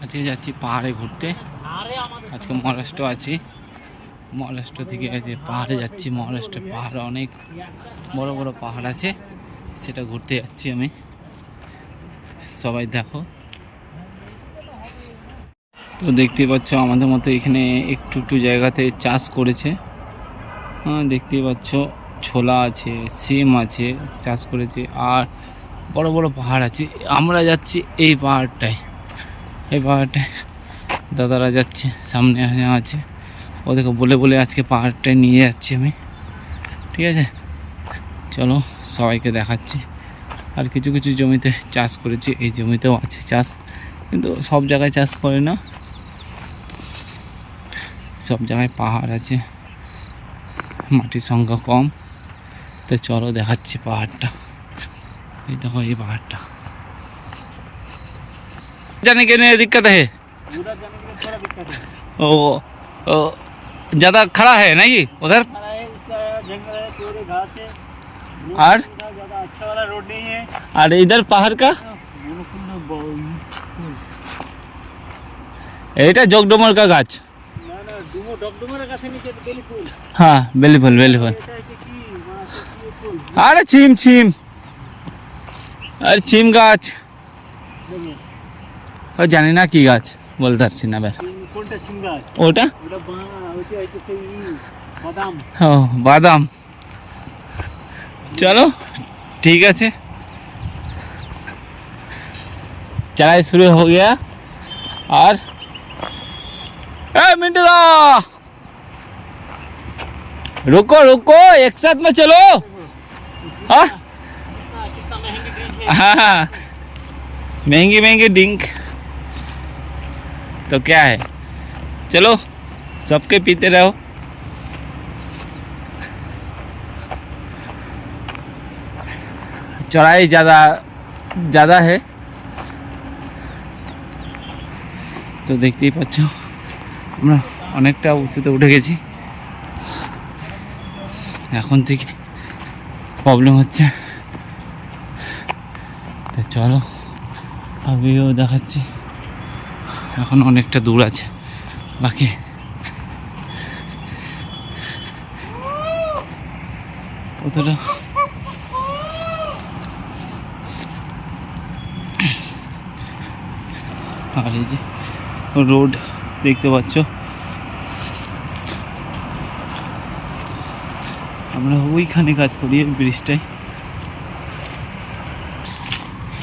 আজকে যাচ্ছি পাহাড়ে ঘুরতে। আজকে মহারাষ্ট্র আছি, মহারাষ্ট্র থেকে আজকে পাহাড়ে যাচ্ছি। মহারাষ্ট্রের পাহাড়ে অনেক বড় বড় পাহাড় আছে, সেটা ঘুরতে যাচ্ছি আমি। সবাই দেখো। তো দেখতে পাচ্ছ আমাদের মতো এখানে একটু একটু জায়গাতে চাষ করেছে। হ্যাঁ দেখতেই পাচ্ছ, ছোলা আছে, সিম আছে, চাষ করেছে। আর বড় বড় পাহাড় আছে। আমরা যাচ্ছি এই পাহাড়টায়, এই পাহাড়টায় দাদারা যাচ্ছে, সামনে আছে। ওদেরকে বলে বলে আজকে পাহাড়টায় নিয়ে যাচ্ছি আমি। ঠিক আছে, চলো সবাইকে দেখাচ্ছি। আর কিছু কিছু জমিতে চাষ করেছি, এই জমিতেও আছে চাষ, কিন্তু সব জায়গায় চাষ করে না, সব জায়গায় পাহাড় আছে, মাটির সংখ্যা কম। তো চলো দেখাচ্ছি পাহাড়টা। এই দেখো এই পাহাড়টা। जाने के लिए दिक्कत है, ओ, ओ ज़्यादा खड़ा है नहीं उधर, और अच्छा वाला रोड नहीं है। और इधर पहाड़ का এটা জগডমর का গাছ। हाँ बेली फल, बेली फल। अरे छिम छिम, अरे छिम गाछ, জানি না কি গাছ, বলতে পারছি না। ওটা ও বাদাম। চলো ठीक है, चढ़ाई शुरू हो गया। और मिंटू दा रुको रुको, एक साथ में चलो। हाँ हाँ, महंगी महंगी ड्रिंक तो क्या है, चलो सबके पीते रहो। चढ़ाई ज़्यादा है, তো দেখতেই পাচ্ছ আমরা অনেকটা উঁচুতে উঠে গেছি। এখন থেকে প্রবলেম হচ্ছে, তো চলো আমিও দেখাচ্ছি। এখন অনেকটা দূর আছে বাকি। অতটা আর এই যে রোড দেখতে পাচ্ছ, আমরা ওইখানে কাজ করি ব্রিজটাই।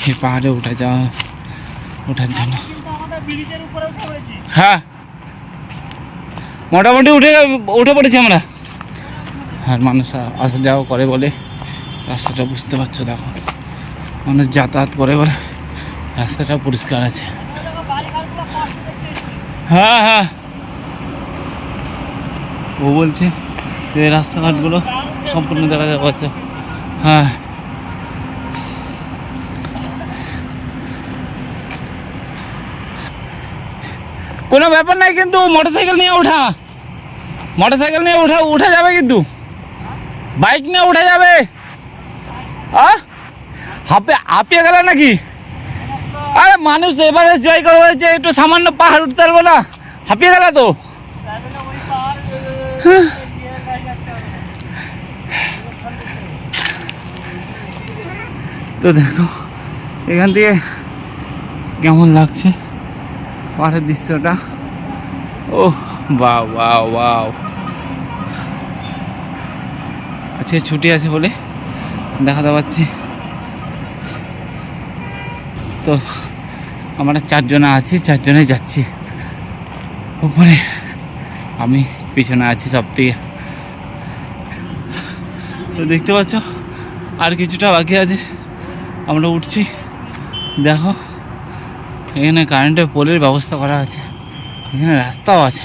এই পাহাড়ে ওঠার জন্য হ্যাঁ মোটামুটি উঠে পড়েছি আমরা। আর মানুষ আসা যাওয়া করে বলে রাস্তাটা, বুঝতে পারছো, দেখো মানুষ যাতায়াত করে বলে রাস্তাটা পরিষ্কার আছে। হ্যাঁ হ্যাঁ, ও বলছে যে রাস্তাঘাটগুলো সম্পূর্ণ দেখা যাচ্ছে। হ্যাঁ কোনো ব্যাপার নাই, কিন্তু মোটরসাইকেল নিয়ে উঠা যাবে, কিন্তু বাইক নিয়ে উঠা যাবে। হাঁপিয়ে গেল নাকি? আরে মানুষ এবারে জয় করে বলছে একটু সামান্য পাহাড় উঠতে পারবো না, হাঁপিয়ে গেল তো। তো দেখো এখান থেকে কেমন লাগছে পাহাড়ের দৃশ্যটা। ও বাও বাও বাও, আজকে ছুটি আছে বলে দেখাতে পাচ্ছি। তো আমরা 4 জন আছি, 4 জনে যাচ্ছি উপরে, আমি পিছনে আছি সব থেকে। তো দেখতে পাচ্ছ আর কিছুটা বাকি আছে, আমরা উঠছি। দেখো এখানে কারেন্টের পোলের ব্যবস্থা করা আছে, এখানে রাস্তাও আছে।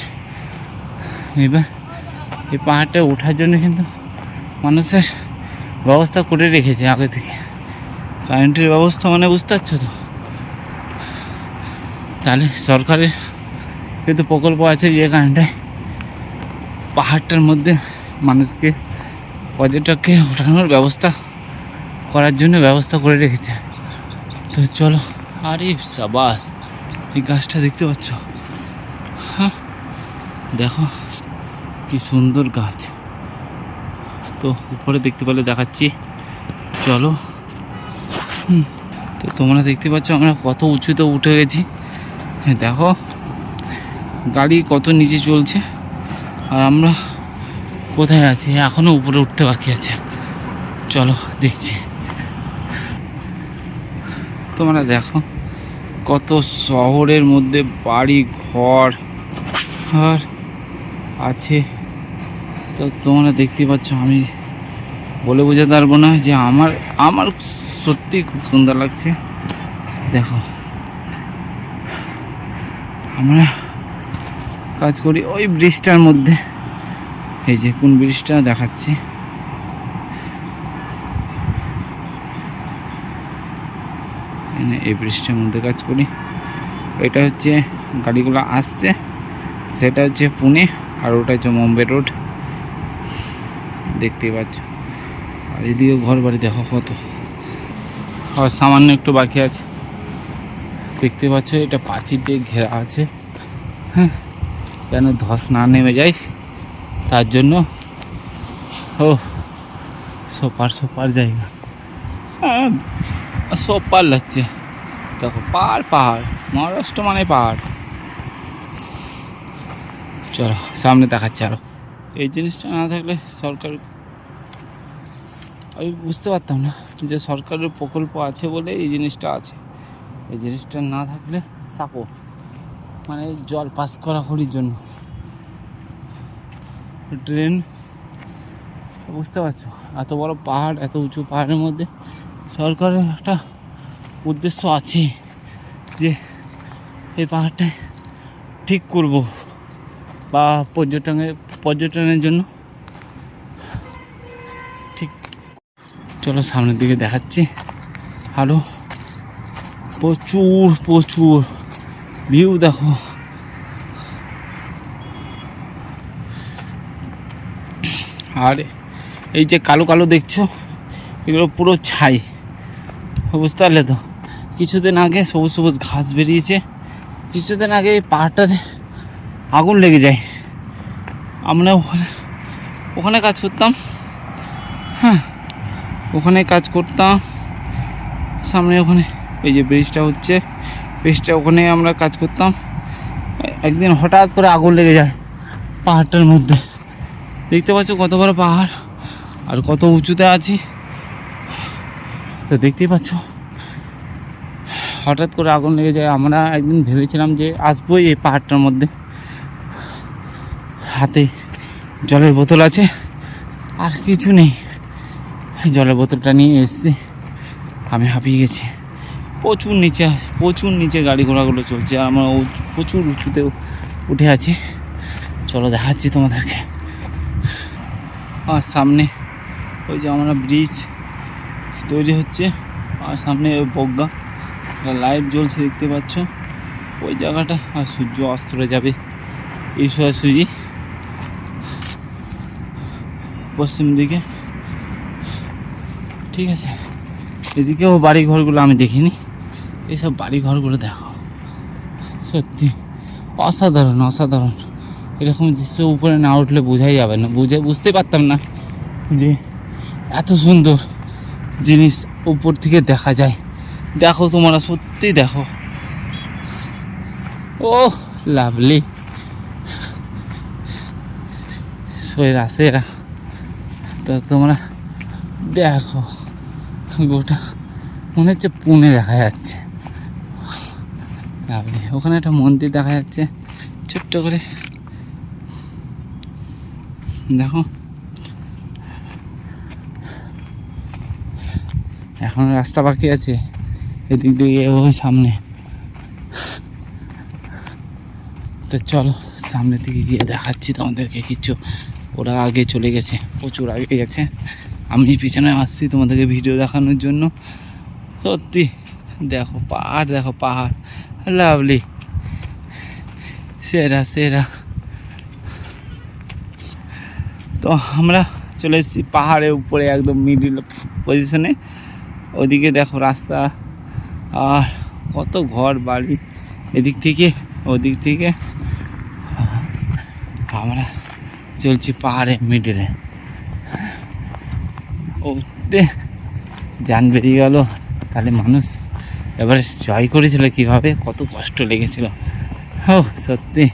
এবার এই পাহাড়টা ওঠার জন্য কিন্তু মানুষের ব্যবস্থা করে রেখেছে আগে থেকে, কারেন্টের ব্যবস্থা, মানে বুঝতে পারছো তো। তাহলে সরকারের কিন্তু প্রকল্প আছে যে কারেন্টটায় পাহাড়টার মধ্যে মানুষকে, পর্যটককে ওঠানোর ব্যবস্থা করার জন্য ব্যবস্থা করে রেখেছে। তো চলো, আরে সাবাস, এই গাছটা দেখতে পাচ্ছ? হ্যাঁ, দেখো কি সুন্দর গাছ। তো উপরে দেখতে পেলে দেখাচ্ছি, চলো। তো তোমরা দেখতে পাচ্ছ আমরা কত উঁচুতে উঠে গেছি। হ্যাঁ দেখো গাড়ি কত নিচে চলছে, আর আমরা কোথায় আছি? এখনও উপরে উঠতে বাকি আছে। চলো দেখছি। তোমরা দেখো কত শহরের মধ্যে বাড়ি ঘর আর আছে। তো তোমরা দেখতে পাচ্ছ, আমি বলে বোঝাতে পারবো না যে আমার সত্যি খুব সুন্দর লাগছে। দেখো আমরা কাজ করি ওই ব্রিজটার মধ্যে, এই যে কোন ব্রিজটা দেখাচ্ছি, এই ব্রিজটার মধ্যে কাজ করি। এটা হচ্ছে গাড়িগুলো আসছে, সেটা হচ্ছে পুনে, আর ওটা হচ্ছে মুম্বাই রোড, দেখতেই পাচ্ছ। আর এদিকে ঘর বাড়ি দেখো কত, আর সামান্য একটু বাকি আছে। দেখতে পাচ্ছ এটা প্রাচীর দিয়ে ঘেরা আছে, হ্যাঁ, যেন ধস না নেমে যায় তার জন্য। ও সোপার জায়গা, সোপার লাগছে। দেখো পাহাড়, মহারাষ্ট্র মানে পাহাড়। চলো সামনে দেখাচ্ছি আরো। এই জিনিসটা না থাকলে সরকার, আমি বুঝতে পারতাম না যে সরকারের প্রকল্প আছে বলে এই জিনিসটা আছে। এই জিনিসটা না থাকলে সাপো মানে জল পাস করার জন্য ড্রেন, বুঝতে পারছো? এত বড় পাহাড়, এত উঁচু পাহাড়ের মধ্যে সরকারের একটা উদ্দেশ্য আছে যে এই পাহাড়টায় ঠিক করব বা পর্যটনের জন্য ঠিক। চলো সামনের দিকে দেখাচ্ছি আরো। প্রচুর ভিউ দেখো। আর এই যে কালো কালো দেখছো, এগুলো পুরো ছাই, বুঝতে পারলে তো? কিছুদিন আগে সবুজ ঘাস বেরিয়েছে, কিছুদিন আগে এই পাহাড়টাতে আগুন লেগে যায়। আমরা ওখানে কাজ করতাম, হ্যাঁ ওখানে কাজ করতাম। সামনে ওখানে এই যে ব্রিজটা হচ্ছে, ব্রিজটা ওখানে আমরা কাজ করতাম। একদিন হঠাৎ করে আগুন লেগে যায় পাহাড়টার মধ্যে। দেখতে পাচ্ছ কত বড় পাহাড় আর কত উঁচুতে আছি। তো দেখতেই পাচ্ছ হঠাৎ করে আগুন লেগে যায়। আমরা একদিন ভেবেছিলাম যে আসবোই এই পাহাড়টার মধ্যে, হাতে জলের বোতল আছে আর কিছু নেই। জলের বোতলটা নিয়ে এসেছি, আমি হাঁপিয়ে গেছি। প্রচুর নিচে গাড়ি ঘোড়াগুলো চলছে, আর আমরা প্রচুর উঁচুতে উঠে আছি। চলো দেখাচ্ছি তোমাদেরকে। আর সামনে ওই যে আমরা ব্রিজ তৈরি হচ্ছে, আর সামনে ওই বগ্গা লাইট জ্বলছে দেখতে পাচ্ছ ওই জায়গাটা। আর সূর্য অস্ত যাবে এই সোজাসুজি পশ্চিম দিকে, ঠিক আছে? এদিকেও বাড়ি ঘরগুলো আমি দেখিনি, এইসব বাড়ি ঘরগুলো দেখো, সত্যি অসাধারণ। এরকম দৃশ্য উপরে না উঠলে বোঝাই যাবে না, বুঝতে পারতাম না যে এত সুন্দর জিনিস উপর থেকে দেখা যায়। দেখো তোমরা, সত্যি দেখো, ও লাভলি। সেরা তো তোমরা দেখো, গোটা মনে হচ্ছে পুনে দেখা যাচ্ছে। লাভলি। ওখানে একটা মন্দির দেখা যাচ্ছে ছোট্ট করে, দেখো। এখন রাস্তা বাকি আছে, এদিক দিয়ে ওই সামনে। তো চলো সামনের দিকে গিয়ে দেখাচ্ছি তোমাদেরকে কিছু। ওরা আগে চলে গেছে, প্রচুর আগে গেছে, আমি পিছনে আসছি তোমাদেরকে ভিডিও দেখানোর জন্য। সত্যি দেখো পাহাড় লাভলি, সেরা। তো আমরা চলে এসেছি পাহাড়ের উপরে, একদম মিডিল পজিশনে। ওদিকে দেখো রাস্তা আর কত ঘর বাড়ি, এদিক থেকে ওদিক থেকে আমরা চলছি পাহাড়ের মিডলে। ওতে যান বেরিয়ে গেল, তাহলে মানুষ এবারে জয় করেছিল কীভাবে, কত কষ্ট লেগেছিল। ও সত্যি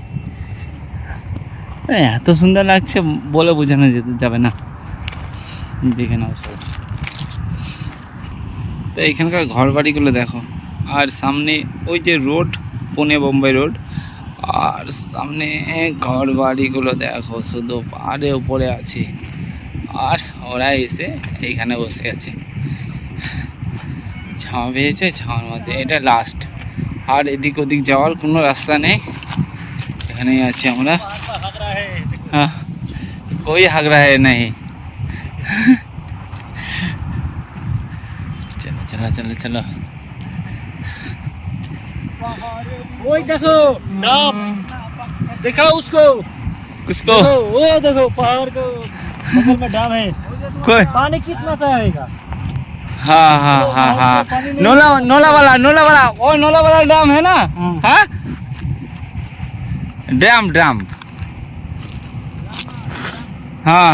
এত সুন্দর লাগছে বলে বোঝানো যেতে যাবে না। দেখে নাও সব, তো এখানকার ঘর বাড়িগুলো দেখো। আর সামনে ওই যে রোড, পুনে বোম্বাই রোড, আর সামনে ঘর বাড়িগুলো দেখো, শুধু পাহাড়ের উপরে আছে। আর ওরা এসে এইখানে বসে আছে, ছাওয়া পেয়েছে, ছাওয়ার মধ্যে। এটা লাস্ট, আর এদিক ওদিক যাওয়ার কোনো রাস্তা নেই, এখানেই আছি আমরা। হ্যাঁ, कोई हग रहा है नहीं। चलो चलो चलो चलो। ओए देखो डैम, देखा उसको किसको? वो देखो पहाड़ को बगल में डैम है। कोई? पानी कितना चाहेगा? हाँ हाँ हाँ हाँ, नोला नोला वाला वो नोला वाला डैम है ना? हाँ, डैम डैम। हाँ,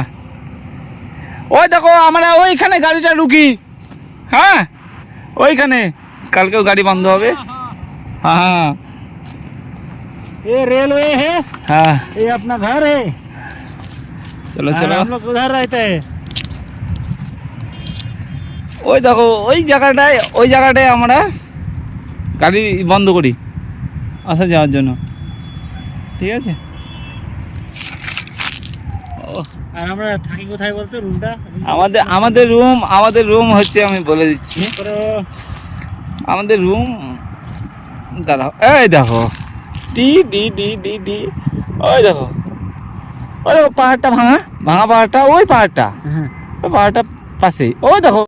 ওই দেখো আমরা ওইখানে গাড়িটা ঢুকি। হ্যাঁ, ওইখানে কালকেও গাড়ি বন্ধ হবে। हाँ, ये रेलवे है, हाँ, ये अपना घर है। चलो और चलो। हम लोग उधर रहते हैं। ওই দেখো ওই জায়গাটায় আমরা গাড়ি বন্ধ করি আসা যাওয়ার জন্য, ঠিক আছে? আর আমরা থাকি কোথায় বলতে, রুমটা? আমাদের রুম হচ্ছে, আমি বলে দিচ্ছি আমাদের রুম। দাঁড়াও, এই দেখো D D D D D, ওই দেখো, ওই দেখো পাহাড়টা ভাঙা পাহাড়টা, ওই পাহাড়টা পাশেই, ওই দেখো।